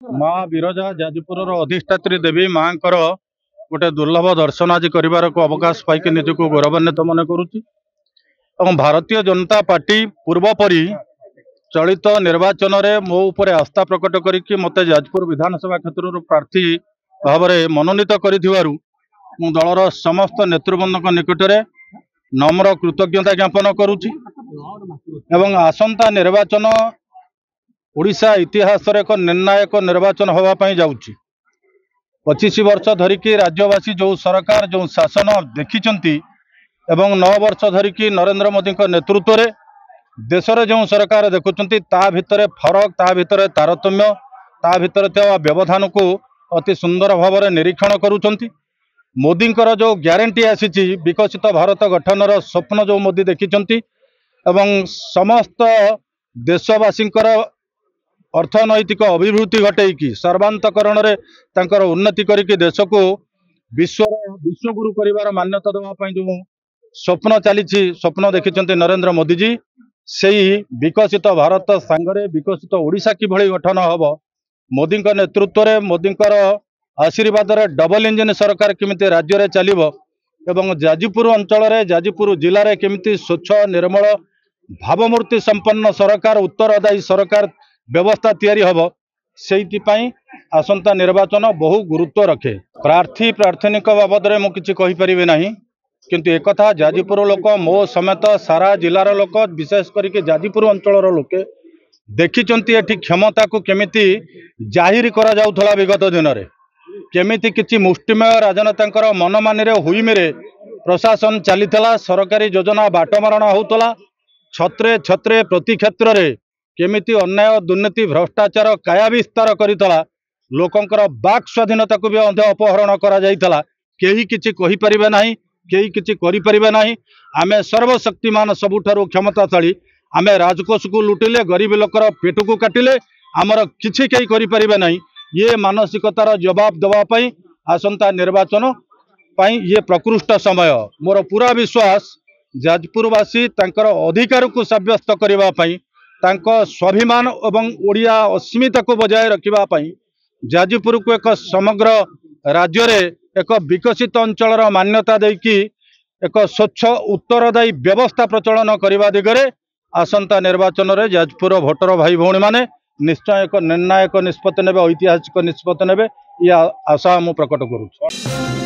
माँ विरजा जाजपुर अधिष्ठात्री देवी माँ गोटे दुर्लभ दर्शन आज कर अवकाश पाई निजक गौरवान्वित मन करुच्ची। भारतीय जनता पार्टी पूर्वपरी चलित निर्वाचन में मो उपर आस्था प्रकट करके मत जाजपुर विधानसभा क्षेत्र प्रार्थी भाव में मनोनीत कर दलर समस्त नेतृवृंद निकट में नम्र कृतज्ञता ज्ञापन करुच्ची। आसंता निर्वाचन ओडिशा इतिहास एक निर्णायक निर्वाचन होगापाई जाउची। 25 वर्ष धरिकी राज्यवासी जो सरकार जो शासन देखिचंती एवं 9 वर्ष धरिकी नरेंद्र मोदी नेतृत्व में देश में जो सरकार देखुंती ता भितर फरक ता भितर तारतम्य ता भितर व्यवधान को अति सुंदर भाव में निरीक्षण करुंच। मोदी जो ग्यारंटी आसी विकसित भारत गठनर स्वप्न जो मोदी देखिचंती एवं समस्त देशवासी अर्थनैतिक अभिवृद्धि घटेकी सर्वांतकरण में उन्नति करके देश को विश्वगुरु कर मान्यता देवाई जो स्वप्न चली स्वप्न देखिं नरेंद्र मोदी जी से विकसित भारत सांगरे विकसित ओडिशा किभली गठन हम मोदी नेतृत्व में मोदी आशीर्वाद डबल इंजिन सरकार केमिति राज्य में चलो एवं जाजपुर अंचल जाजपुर जिले में केमिति स्वच्छ निर्मल भावमूर्ति संपन्न सरकार उत्तरदायी सरकार व्यवस्था तैयारी हम से आसंता निर्वाचन बहु गुरुत्व रखे। प्रार्थी प्रार्थनिक बाबद में मुझे कहीपरि ना किंतु एक जाजपुर लोक मो समेत सारा जिलार लोक विशेष करके जाजपुर अंचल लोके देखिचंती एठी क्षमता को केमिति जाहिर करा जाउथला विगत दिन में केमिति किछि मुष्टिमय राजनेता मनमानी हुईमे प्रशासन चलीथला सरकारी योजना बाटमारणा होतला छत्रे छत्रे प्रति क्षेत्र में केमिति अन्याय दुर्नीति भ्रष्टाचार काया विस्तार करितला लोकंकर बाक स्वाधीनता को भी अपहरण करा जाइतला केही किछि कहि परिबे नाही केही किछि करि परिबे नाही। आमे सर्वशक्तिमान सबुठारु क्षमताशाली आमे राजकोष को लुटिले गरीब लोकर पेट को काटिले आमर किछि केही करि परिबे नाही ये मानसिकतार जवाब देवा पई आसंता निर्वाचन पई ये प्रकृष्ट समय। मोर पूरा विश्वास जाजपुरवासी तांकर अधिकार को सब्यस्त करबा पई तांको स्वाभिमान एवं ओडिया अस्मिता को बजाय रखापी जाजपुर को एक समग्र राज्य रे एक विकसित अंचल मान्यता देकी एक स्वच्छ उत्तरदायी व्यवस्था प्रचलन करने दिगरे आसंता निर्वाचन में जाजपुर भोटर भाई भौणी माने निश्चय एक निर्णायक निष्पत्ति नेबे ऐतिहासिक निष्पत्ति नेबे या आशा मु प्रकट करूँ।